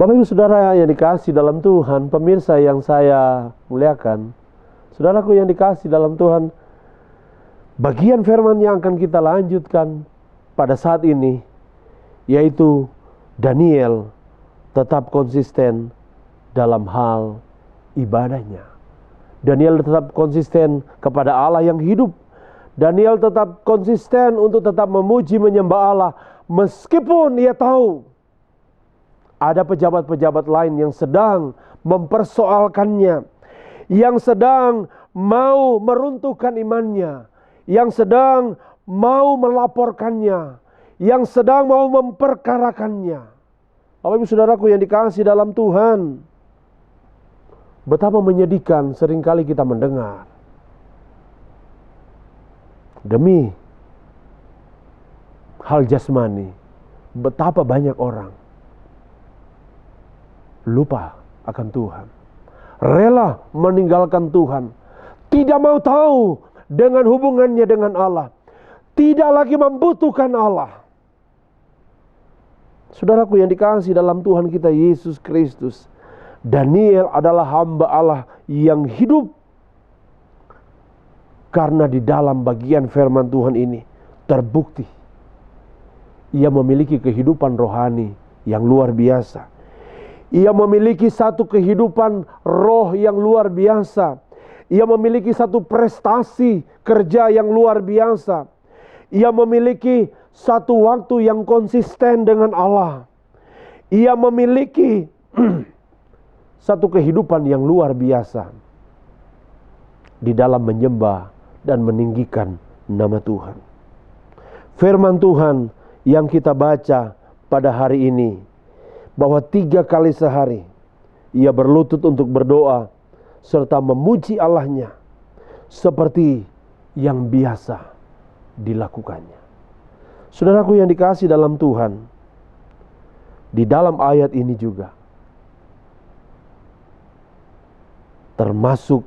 Bapak Ibu Saudara yang dikasih dalam Tuhan, pemirsa yang saya muliakan, saudaraku yang dikasih dalam Tuhan, bagian firman yang akan kita lanjutkan pada saat ini, yaitu Daniel tetap konsisten dalam hal ibadahnya. Daniel tetap konsisten kepada Allah yang hidup. Daniel tetap konsisten untuk tetap memuji menyembah Allah, meskipun ia tahu ada pejabat-pejabat lain yang sedang mempersoalkannya, yang sedang mau meruntuhkan imannya, yang sedang mau melaporkannya, yang sedang mau memperkarakannya. Bapak Ibu Saudaraku yang dikasihi dalam Tuhan, betapa menyedihkan seringkali kita mendengar demi hal jasmani, betapa banyak orang lupa akan Tuhan, rela meninggalkan Tuhan, tidak mau tahu dengan hubungannya dengan Allah, tidak lagi membutuhkan Allah. Saudaraku yang dikasihi dalam Tuhan kita Yesus Kristus, Daniel adalah hamba Allah yang hidup, karena di dalam bagian firman Tuhan ini terbukti ia memiliki kehidupan rohani yang luar biasa. Ia memiliki satu kehidupan roh yang luar biasa. Ia memiliki satu prestasi kerja yang luar biasa. Ia memiliki satu waktu yang konsisten dengan Allah. Ia memiliki satu kehidupan yang luar biasa di dalam menyembah dan meninggikan nama Tuhan. Firman Tuhan yang kita baca pada hari ini, bahwa 3 kali sehari ia berlutut untuk berdoa serta memuji Allahnya seperti yang biasa dilakukannya. Saudaraku yang dikasihi dalam Tuhan, di dalam ayat ini juga termasuk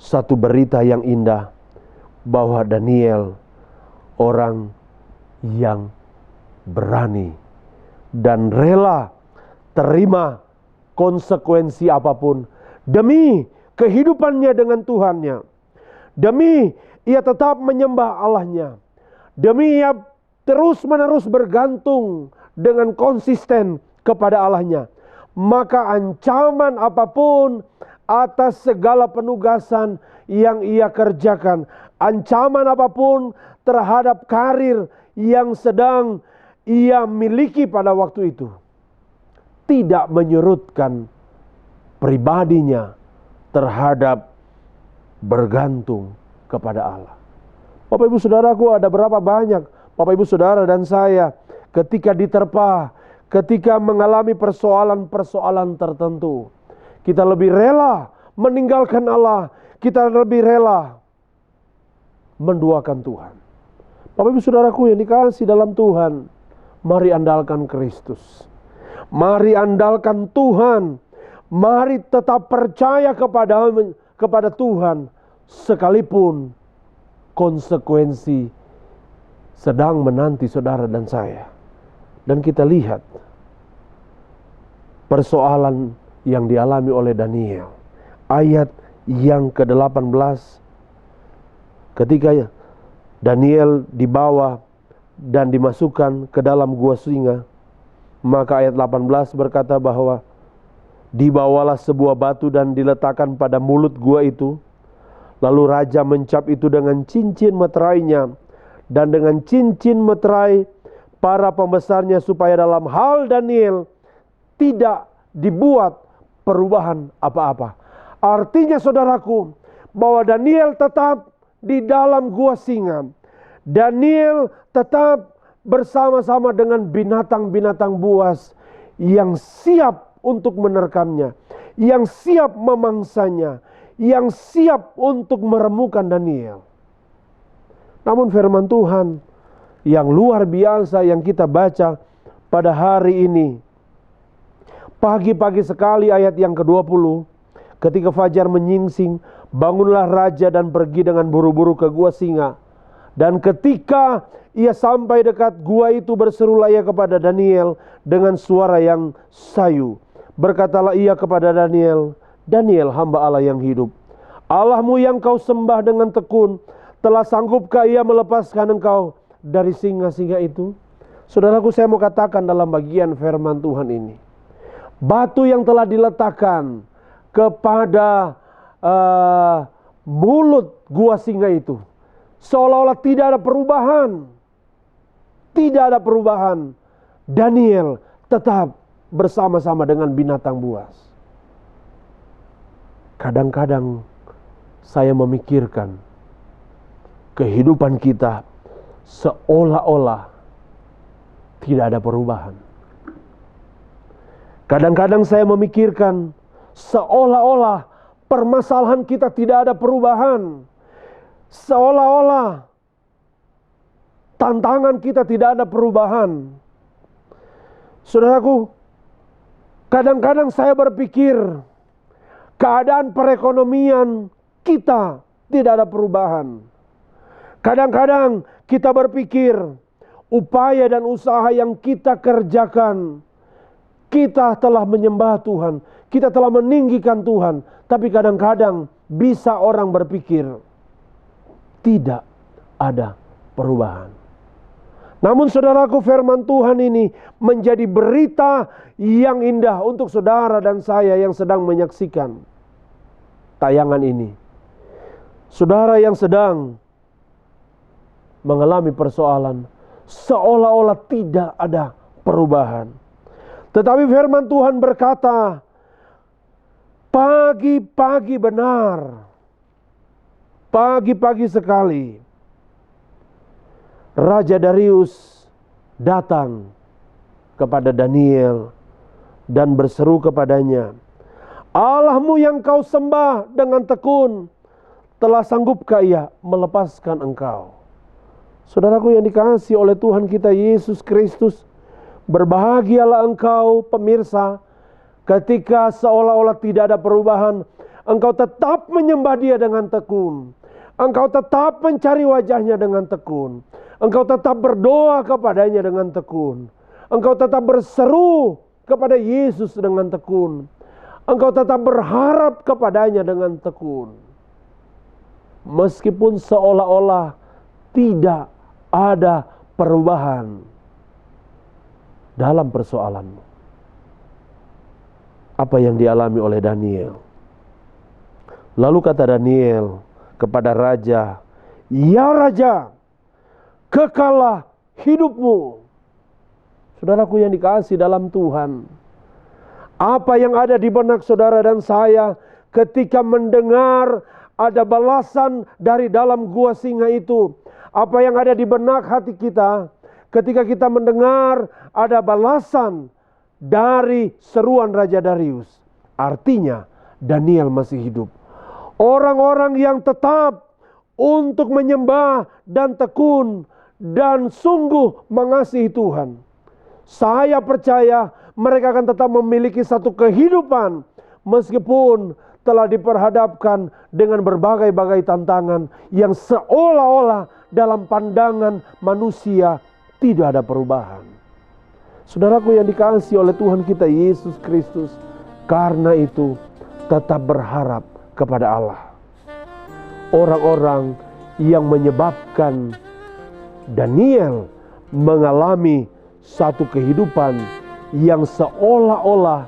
satu berita yang indah, bahwa Daniel orang yang berani dan rela terima konsekuensi apapun demi kehidupannya dengan Tuhannya, demi ia tetap menyembah Allahnya, demi ia terus-menerus bergantung dengan konsisten kepada Allahnya. Maka ancaman apapun atas segala penugasan yang ia kerjakan, ancaman apapun terhadap karir yang sedang ia miliki pada waktu itu, tidak menyurutkan pribadinya terhadap bergantung kepada Allah. Bapak Ibu Saudaraku, ada berapa banyak Bapak Ibu Saudara dan saya ketika diterpa, ketika mengalami persoalan-persoalan tertentu, kita lebih rela meninggalkan Allah, kita lebih rela menduakan Tuhan. Bapak Ibu Saudaraku yang dikasihi dalam Tuhan, mari andalkan Kristus. Mari andalkan Tuhan. Mari tetap percaya kepada Tuhan, sekalipun konsekuensi sedang menanti saudara dan saya. Dan kita lihat persoalan yang dialami oleh Daniel. Ayat yang ke-18, ketika Daniel dibawa dan dimasukkan ke dalam gua singa, maka ayat 18 berkata bahwa dibawalah sebuah batu dan diletakkan pada mulut gua itu. Lalu raja mencap itu dengan cincin meterainya dan dengan cincin meterai para pembesarnya, supaya dalam hal Daniel tidak dibuat perubahan apa-apa. Artinya saudaraku, bahwa Daniel tetap di dalam gua singa. Daniel tetap bersama-sama dengan binatang-binatang buas yang siap untuk menerkamnya, yang siap memangsanya, yang siap untuk meremukan Daniel. Namun firman Tuhan yang luar biasa yang kita baca pada hari ini, pagi-pagi sekali ayat yang ke-20, ketika fajar menyingsing, bangunlah raja dan pergi dengan buru-buru ke gua singa. Dan ketika ia sampai dekat gua itu, berserulah ia kepada Daniel dengan suara yang sayu. Berkatalah ia kepada Daniel, Daniel, hamba Allah yang hidup, Allahmu yang kau sembah dengan tekun, telah sanggupkah ia melepaskan engkau dari singa-singa itu? Saudaraku, saya mau katakan dalam bagian firman Tuhan ini, batu yang telah diletakkan kepada mulut gua singa itu, seolah-olah tidak ada perubahan. Tidak ada perubahan. Daniel tetap bersama-sama dengan binatang buas. Kadang-kadang saya memikirkan kehidupan kita seolah-olah tidak ada perubahan. Kadang-kadang saya memikirkan seolah-olah permasalahan kita tidak ada perubahan. Seolah-olah tantangan kita tidak ada perubahan. Saudaraku, kadang-kadang saya berpikir keadaan perekonomian kita tidak ada perubahan. Kadang-kadang kita berpikir upaya dan usaha yang kita kerjakan, kita telah menyembah Tuhan, kita telah meninggikan Tuhan. Tapi kadang-kadang bisa orang berpikir tidak ada perubahan. Namun saudaraku, firman Tuhan ini menjadi berita yang indah untuk saudara dan saya yang sedang menyaksikan tayangan ini. Saudara yang sedang mengalami persoalan, seolah-olah tidak ada perubahan. Tetapi firman Tuhan berkata, pagi-pagi benar, pagi-pagi sekali, Raja Darius datang kepada Daniel dan berseru kepadanya, Allahmu yang kau sembah dengan tekun, telah sanggupkah ia melepaskan engkau? Saudaraku yang dikasihi oleh Tuhan kita Yesus Kristus, berbahagialah engkau pemirsa, ketika seolah-olah tidak ada perubahan, engkau tetap menyembah Dia dengan tekun. Engkau tetap mencari wajahnya dengan tekun. Engkau tetap berdoa kepadanya dengan tekun. Engkau tetap berseru kepada Yesus dengan tekun. Engkau tetap berharap kepadanya dengan tekun. Meskipun seolah-olah tidak ada perubahan dalam persoalanmu. Apa yang dialami oleh Daniel? Lalu kata Daniel kepada raja, ya raja, kekallah hidupmu. Saudaraku yang dikasihi dalam Tuhan, apa yang ada di benak saudara dan saya ketika mendengar ada balasan dari dalam gua singa itu? Apa yang ada di benak hati kita ketika kita mendengar ada balasan dari seruan Raja Darius? Artinya Daniel masih hidup. Orang-orang yang tetap untuk menyembah dan tekun dan sungguh mengasihi Tuhan, saya percaya mereka akan tetap memiliki satu kehidupan meskipun telah diperhadapkan dengan berbagai-bagai tantangan yang seolah-olah dalam pandangan manusia tidak ada perubahan. Saudaraku yang dikasihi oleh Tuhan kita Yesus Kristus, karena itu tetap berharap kepada Allah. Orang-orang yang menyebabkan Daniel mengalami satu kehidupan yang seolah-olah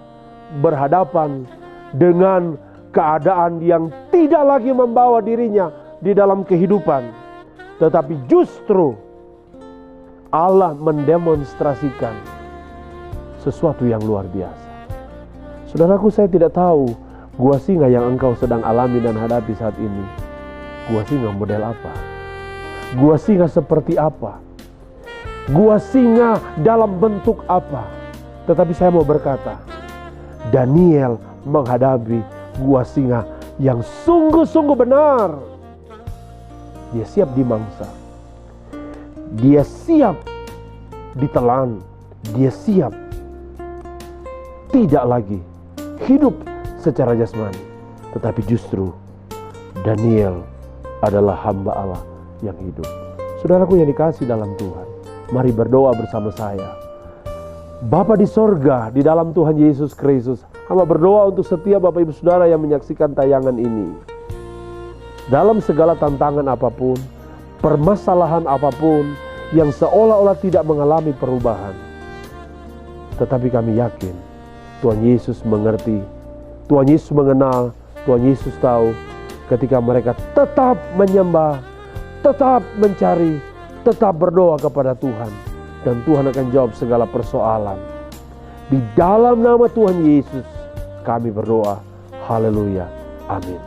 berhadapan dengan keadaan yang tidak lagi membawa dirinya di dalam kehidupan, tetapi justru Allah mendemonstrasikan sesuatu yang luar biasa. Saudaraku, saya tidak tahu gua singa yang engkau sedang alami dan hadapi saat ini, gua singa model apa? Gua singa seperti apa? Gua singa dalam bentuk apa? Tetapi saya mau berkata, Daniel menghadapi gua singa yang sungguh-sungguh benar. Dia siap dimangsa, dia siap ditelan, dia siap tidak lagi hidup secara jasmani, tetapi justru Daniel adalah hamba Allah yang hidup. Saudaraku yang dikasih dalam Tuhan, mari berdoa bersama saya. Bapa di sorga, di dalam Tuhan Yesus Kristus, hamba berdoa untuk setiap Bapak Ibu Saudara yang menyaksikan tayangan ini. Dalam segala tantangan apapun, permasalahan apapun yang seolah-olah tidak mengalami perubahan, tetapi kami yakin Tuhan Yesus mengerti, Tuhan Yesus mengenal, Tuhan Yesus tahu ketika mereka tetap menyembah, tetap mencari, tetap berdoa kepada Tuhan, dan Tuhan akan jawab segala persoalan. Di dalam nama Tuhan Yesus kami berdoa. Haleluya. Amin.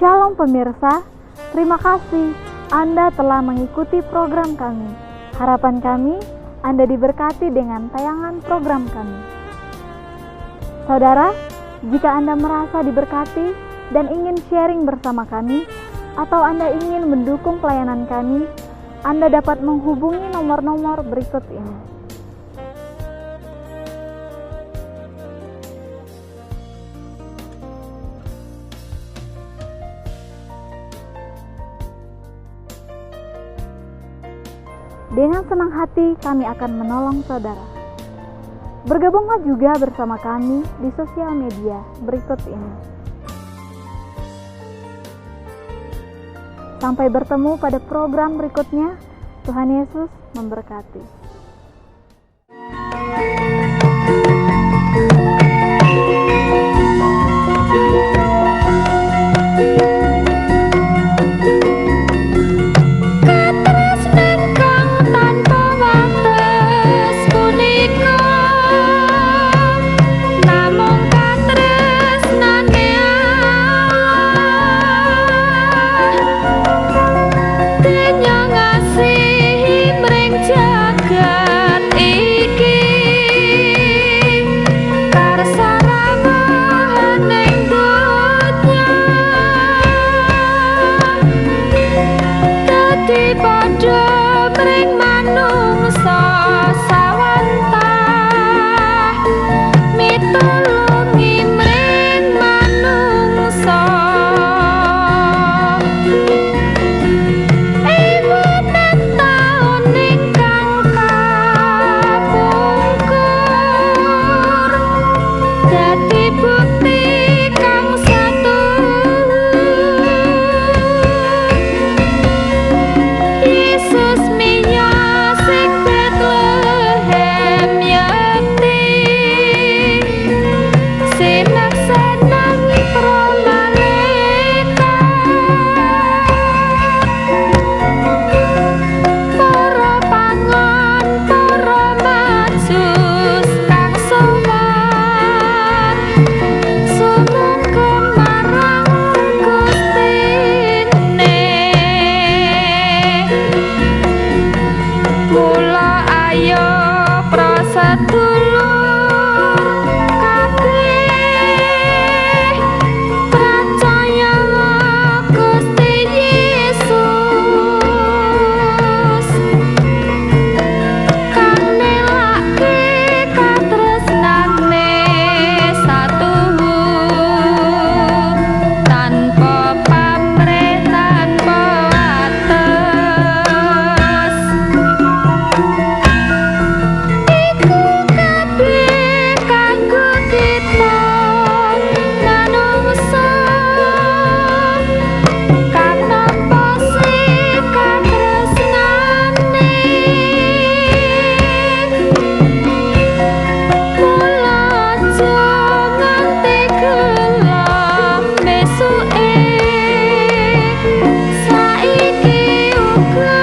Shalom pemirsa, terima kasih Anda telah mengikuti program kami. Harapan kami Anda diberkati dengan tayangan program kami. Saudara, jika Anda merasa diberkati dan ingin sharing bersama kami, atau Anda ingin mendukung pelayanan kami, Anda dapat menghubungi nomor-nomor berikut ini. Dengan senang hati kami akan menolong saudara. Bergabunglah juga bersama kami di sosial media berikut ini. Sampai bertemu pada program berikutnya. Tuhan Yesus memberkati. Saiki uga